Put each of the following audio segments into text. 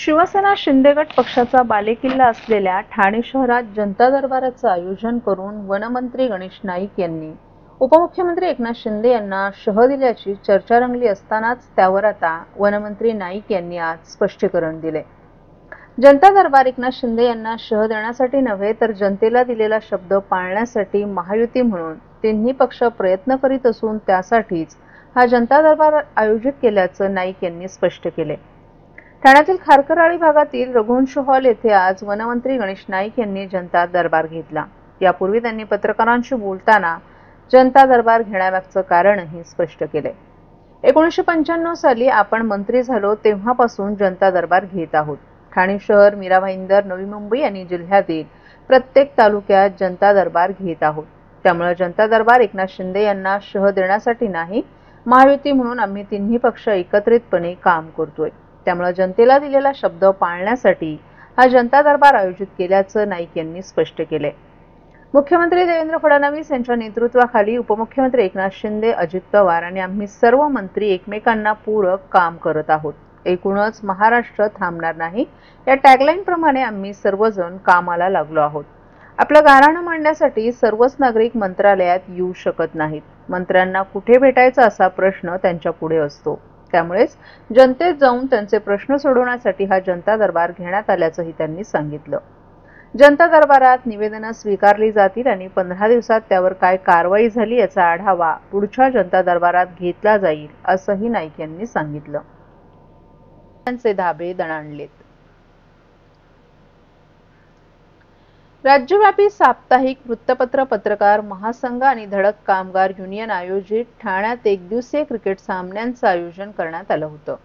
शिवसेना शिंदे गट पक्षाचा बालेकिल्ला असलेल्या ठाणे शहरात जनता दरबाराचं आयोजन करून वनमंत्री गणेश नाईक यांनी उपमुख्यमंत्री एकनाथ शिंदे यांना शह दिल्याची चर्चा रंगली असतानाच त्यावर आता वनमंत्री नाईक यांनी आज स्पष्टीकरण दिले। जनता दरबार एकनाथ शिंदे यांना शह देण्यासाठी नव्हे तर जनतेला दिलेला शब्द पाळण्यासाठी महायुती म्हणून तिन्ही पक्ष प्रयत्न करीत असून त्यासाठीच हा जनता दरबार आयोजित केल्याचं नाईक यांनी स्पष्ट केले। ठाण्यातील खारकराळी भागातील रघुवंश हॉल येथे आज वनमंत्री गणेश नाईक यांनी जनता दरबार घेतला। यापूर्वी त्यांनी पत्रकारांशी बोलताना जनता दरबार घेण्यामागचं कारणही स्पष्ट केले। 1995 साली आपण मंत्री झालो तेव्हापासून जनता दरबार घेत आहोत। ठाणे शहर, मीरा भाईंदर, नवी मुंबई आणि जिल्ह्यातील प्रत्येक तालुक्यात जनता दरबार घेत आहोत। त्यामुळे जनता दरबार एकनाथ शिंदे यांना शह देण्यासाठी नाही, महायुती म्हणून आम्ही तिन्ही पक्ष एकत्रितपणे काम करतोय। त्यामुळे जनतेला दिलेला शब्द पाळण्यासाठी हा जनता दरबार आयोजित केल्याचं नाईक यांनी स्पष्ट केले। मुख्यमंत्री देवेंद्र फडणवीस यांच्या नेतृत्वाखाली उपमुख्यमंत्री एकनाथ शिंदे, अजित पवार आणि आम्ही सर्व मंत्री एकमेकांना पूरक काम करत आहोत। एकूणच महाराष्ट्र थांबणार नाही या टॅगलाईन प्रमाणे आम्ही सर्वजण कामाला लागलो आहोत। आपलं गाऱ्हाण मांडण्यासाठी सर्वच नागरिक मंत्रालयात येऊ शकत नाहीत। मंत्र्यांना कुठे भेटायचा असा प्रश्न त्यांच्या पुढे असतो। त्यामुळेच जनतेत जाऊन त्यांचे प्रश्न सोडवण्यासाठी हा जनता दरबार घेण्यात आल्याचंही त्यांनी सांगितलं। जनता दरबारात निवेदनं स्वीकारली जातील आणि 15 दिवसात त्यावर काय कारवाई झाली याचा आढावा पुढच्या जनता दरबारात घेतला जाईल असंही नाईक यांनी सांगितलं। त्यांचे धाबे दणाणलेत। राज्यव्यापी साप्ताहिक वृत्तपत्र पत्रकार महासंघ आणि धडक कामगार युनियन आयोजित ठाण्यात एकदिवसीय क्रिकेट सामन्यांचं आयोजन करण्यात आलं होतं।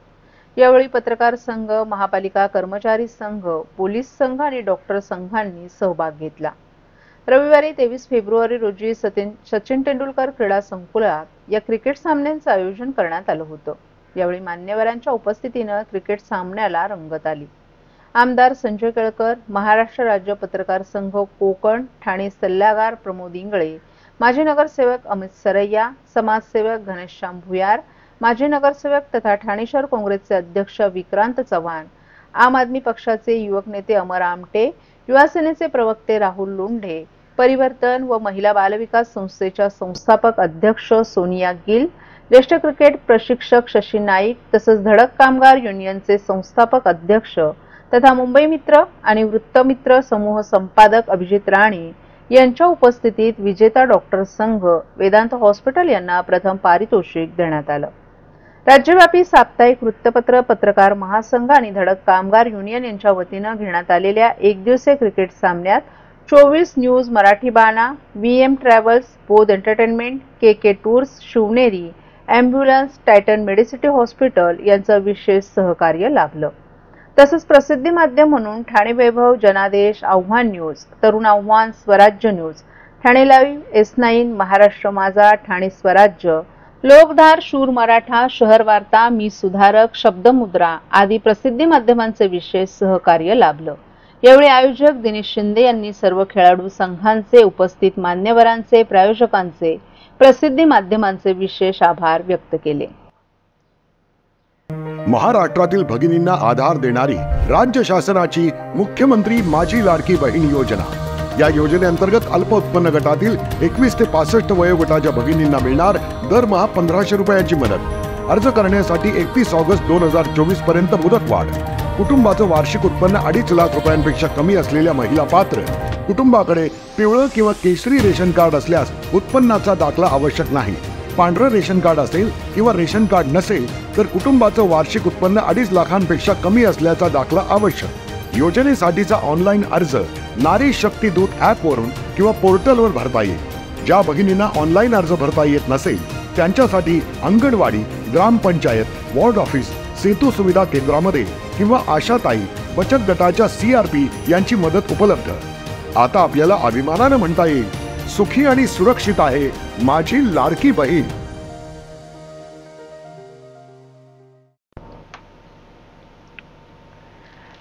यावेळी पत्रकार संघ, महापालिका कर्मचारी संघ, पोलीस संघ आणि डॉक्टर संघांनी सहभाग घेतला। रविवारी 23 फेब्रुवारी रोजी सचिन तेंडुलकर क्रीडा संकुलात या क्रिकेट सामन्यांचं आयोजन करण्यात आलं होतं। यावेळी मान्यवरांच्या उपस्थितीनं क्रिकेट सामन्याला रंगत आली। आमदार संजय केळकर, महाराष्ट्र राज्य पत्रकार संघ कोकण, ठाणे सल्लागार प्रमोद इंगळे, माजी नगरसेवक अमित सरैया, समाजसेवक घनश्याम भुयार, माजी नगरसेवक तथा ठाणे शहर काँग्रेसचे अध्यक्ष विक्रांत चव्हाण, आम आदमी पक्षाचे युवक नेते अमर आमटे, युवा सेनेचे प्रवक्ते राहुल लोंढे, परिवर्तन व महिला बालविकास संस्थेच्या संस्थापक अध्यक्ष सोनिया गिल, ज्येष्ठ क्रिकेट प्रशिक्षक शशी नाईक तसंच धडक कामगार युनियनचे संस्थापक अध्यक्ष तथा मुंबई मित्र आणि वृत्तमित्र समूह संपादक अभिजित राणे यांच्या उपस्थितीत विजेता डॉक्टर संघ, वेदांत हॉस्पिटल यांना प्रथम पारितोषिक देण्यात आलं। राज्यव्यापी साप्ताहिक वृत्तपत्र पत्रकार महासंघ आणि धडक कामगार युनियन यांच्या वतीनं घेण्यात आलेल्या एकदिवसीय क्रिकेट सामन्यात 24 न्यूज मराठी बाणा, VM ट्रॅव्हल्स, बोध entertainment, KK tours, Shivneri, ambulance, Titan Medicity hospital यांचं विशेष सहकार्य लाभलं। तसंच प्रसिद्धी माध्यम म्हणून ठाणे वैभव, जनादेश, आव्हान न्यूज, तरुण आव्हान, स्वराज्य news, Thane live, S9, Maharashtra माझा, ठाणे स्वराज्य, लोकधार, शूर मराठा, शहर वार्ता, मी सुधारक, शब्दमुद्रा आदी प्रसिद्धी माध्यमांचे विशेष सहकार्य लाभलं। यावेळी आयोजक दिनेश शिंदे यांनी सर्व खेळाडू संघांचे, उपस्थित मान्यवरांचे, प्रायोजकांचे, प्रसिद्धी माध्यमांचे विशेष आभार व्यक्त केले। महाराष्ट्रातील भगिनींना आधार देणारी राज्य शासनाची मुख्यमंत्री माझी लाडकी बहीण योजना। या योजनेअंतर्गत अल्प उत्पन्न गटातील 21 ते 65 वयोगटाच्या भगिनींना मिळणार दरमहा 1500 रुपयांची मदत। अर्ज करण्यासाठी 31 ऑगस्ट 2024 पर्यंत मुदतवाढ। कुटुंबाचं वार्षिक उत्पन्न 2.5 लाख रुपयांपेक्षा कमी असलेल्या महिला पात्र। कुटुंबाकडे पिवळं किंवा केशरी रेशन कार्ड असल्यास उत्पन्नाचा दाखला आवश्यक नाही। पांढरं रेशन कार्ड असेल किंवा रेशन कार्ड नसेल तर कुटुंबाचं वार्षिक उत्पन्न 2.5 लाखांपेक्षा कमी असल्याचा दाखला आवश्यक। योजनेसाठीचा ऑनलाईन अर्ज नारी शक्ती दूत ॲपवरून किंवा पोर्टलवर भरता येईल। ज्या भगिनींना ऑनलाईन अर्ज भरता येत नसेल त्यांच्यासाठी अंगणवाडी, ग्रामपंचायत, वॉर्ड ऑफिस, सेतू सुविधा केंद्रामध्ये किंवा आशाताई बचत गटाच्या CRP यांची मदत उपलब्ध। आता आपल्याला अभिमानाने म्हणता येईल, सुखी आणि सुरक्षित आहे माझी लाडकी बहीण।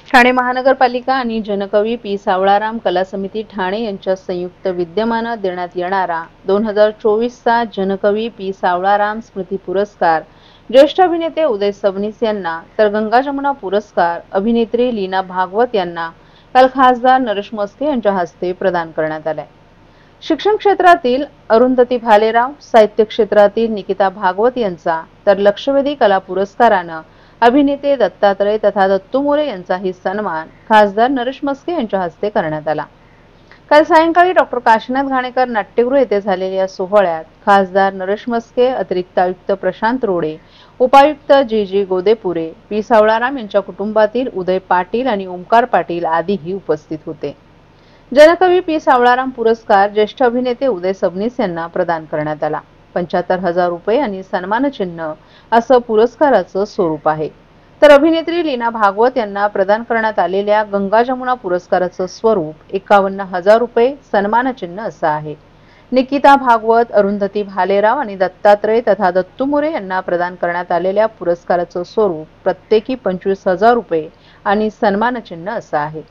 ठाणे महानगरपालिका आणि जनकवी पी सावळाराम कला समिती ठाणे यांच्या संयुक्त विद्यमानं देण्यात येणारा 2024चा जनकवी पी सावळाराम स्मृती पुरस्कार ज्येष्ठ अभिनेते उदय सबनीस यांना तर गंगा जमुना पुरस्कार अभिनेत्री लीना भागवत यांना काल खासदार नरेश म्हस्के यांच्या हस्ते प्रदान करण्यात आलाय। शिक्षण क्षेत्रातील अरुंधती भालेराव, साहित्य क्षेत्रातील निकिता भागवत यांचा तर लक्षवेधी कला पुरस्कारानं अभिनेते दत्तात्रय तथा दत्तू मोरे यांचाही सन्मान खासदार नरेश म्हस्के यांच्या हस्ते करण्यात आला। काल सायंकाळी डॉक्टर काशीनाथ घाणेकर नाट्यगृह येथे झालेल्या या सोहळ्यात खासदार नरेश म्हस्के, अतिरिक्त आयुक्त प्रशांत रोडे, उपायुक्त जी गोदेपुरे, पी सावळाराम यांच्या कुटुंबातील उदय पाटील आणि ओमकार पाटील आदीही उपस्थित होते। जनकवी पी सावळाराम पुरस्कार ज्येष्ठ अभिनेते उदय सबनीस यांना प्रदान करण्यात आला। 75,000 रुपये आणि सन्मानचिन्ह असं पुरस्काराचं स्वरूप आहे। तर अभिनेत्री लीना भागवत यांना प्रदान करण्यात आलेल्या गंगा जमुना पुरस्काराचं स्वरूप 51,000 रुपये सन्मानचिन्ह असं आहे। निकिता भागवत, अरुंधती भालेराव आणि दत्तात्रय तथा दत्तू मोरे यांना प्रदान करण्यात आलेल्या पुरस्काराचं स्वरूप प्रत्येकी 25,000 रुपये आणि सन्मानचिन्ह असं आहे।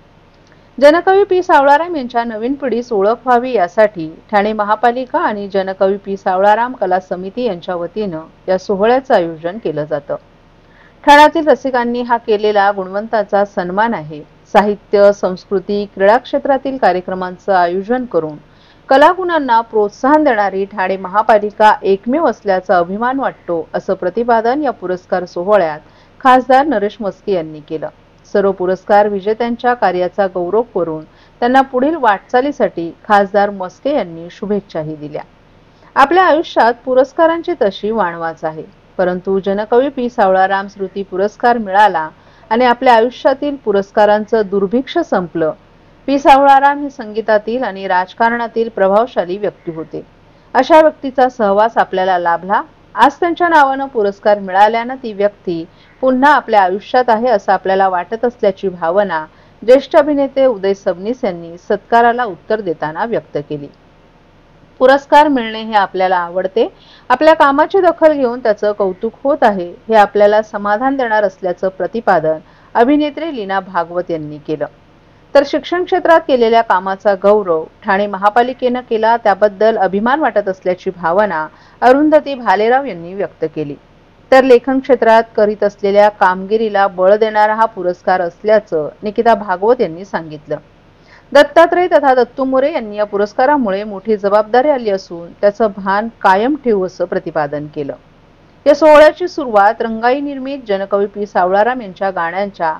जनकवी पी सावळाराम यांच्या नवीन पिढीस ओळख व्हावी यासाठी ठाणे महापालिका आणि जनकवी पी सावळाराम कला समिती यांच्या वतीनं या सोहळ्याचं आयोजन केलं जातं। ठाण्यातील रसिकांनी हा केलेला गुणवंताचा सन्मान आहे। साहित्य, संस्कृती, क्रीडा क्षेत्रातील कार्यक्रमांचं आयोजन करून कलागुणांना प्रोत्साहन देणारी ठाणे महापालिका एकमेव असल्याचा अभिमान वाटतो, असं प्रतिपादन या पुरस्कार सोहळ्यात खासदार नरेश म्हस्के यांनी केलं। सर्व पुरस्कार विजेत्यांच्या कार्याचा गौरव करून त्यांना पुढील वाटचालीसाठी खासदार म्हस्के यांनी शुभेच्छाही दिल्या। आपल्या आयुष्यात पुरस्कारांची तशी वाणवाच आहे, परंतु जनकवी पी सावळाराम स्मृती पुरस्कार मिळाला आणि आपल्या आयुष्यातील पुरस्कारांचं दुर्भिक्ष संपलं। पी सावळाराम हे संगीतातील आणि राजकारणातील प्रभावशाली व्यक्ती होते। अशा व्यक्तीचा सहवास आपल्याला लाभला। आज त्यांच्या नावानं पुरस्कार मिळाल्यानं ती व्यक्ती पुन्हा आपल्या आयुष्यात आहे असं आपल्याला वाटत असल्याची भावना ज्येष्ठ अभिनेते उदय सबनीस यांनी सत्काराला उत्तर देताना व्यक्त केली। पुरस्कार मिळणे हे आपल्याला आवडते, आपल्या कामाची दखल घेऊन त्याचं कौतुक होत आहे हे आपल्याला समाधान देणार असल्याचं प्रतिपादन अभिनेत्री लीना भागवत यांनी केलं। तर शिक्षण क्षेत्रात केलेल्या कामाचा गौरव ठाणे महापालिकेनं केला त्याबद्दल अभिमान वाटत असल्याची भावना अरुंधती भालेराव यांनी व्यक्त केली। तर लेखन क्षेत्रात करीत असलेल्या कामगिरीला बळ देणारा हा पुरस्कार असल्याचं निकिता भागवत यांनी सांगितलं। दत्तात्रय तथा दत्तू मोरे यांनी या पुरस्कारामुळे मोठी जबाबदारी आली असून त्याचं भान कायम ठेवू असं प्रतिपादन केलं। या सोहळ्याची सुरुवात रंगाई निर्मित जनकवी पी सावळाराम यांच्या गाण्यांच्या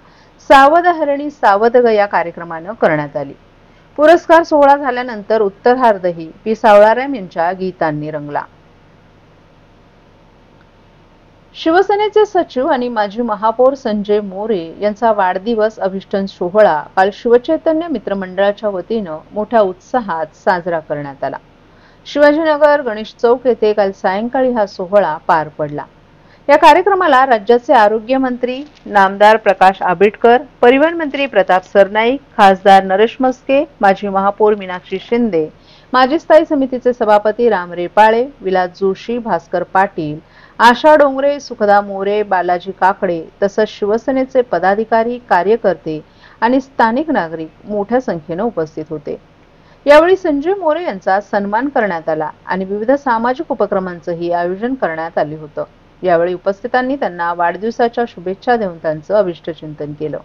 सावध हरणी सावध ग या कार्यक्रमानं करण्यात आली। पुरस्कार सोहळा झाल्यानंतर उत्तरार्धही पी सावळाराम यांच्या गीतांनी रंगला। शिवसेनेचे सचिव आणि माजी महापौर संजय मोरे यांचा वाढदिवस अभिष्टन सोहळा काल शिवचैतन्य मित्रमंडळाच्या वतीनं मोठ्या उत्साहात साजरा करण्यात आला। शिवाजीनगर गणेश चौक येथे काल सायंकाळी हा सोहळा पार पडला। या कार्यक्रमाला राज्याचे आरोग्य मंत्री नामदार प्रकाश आंबेडकर, परिवहन मंत्री प्रताप सरनाईक, खासदार नरेश म्हस्के, माजी महापौर मीनाक्षी शिंदे, माजी स्थायी समितीचे सभापती राम रेपाळे, विलास जोशी, भास्कर पाटील, आशा डोंगरे, सुखदा मोरे, बालाजी काकडे तसंच शिवसेनेचे पदाधिकारी, कार्यकर्ते आणि स्थानिक नागरिक मोठ्या संख्येने उपस्थित होते। यावेळी संजय मोरे यांचा सन्मान करण्यात आला आणि विविध सामाजिक उपक्रमांचंही आयोजन करण्यात आले होतं। यावेळी उपस्थितांनी त्यांना वाढदिवसाच्या शुभेच्छा देऊन त्यांचं अभिष्टचिंतन केलं।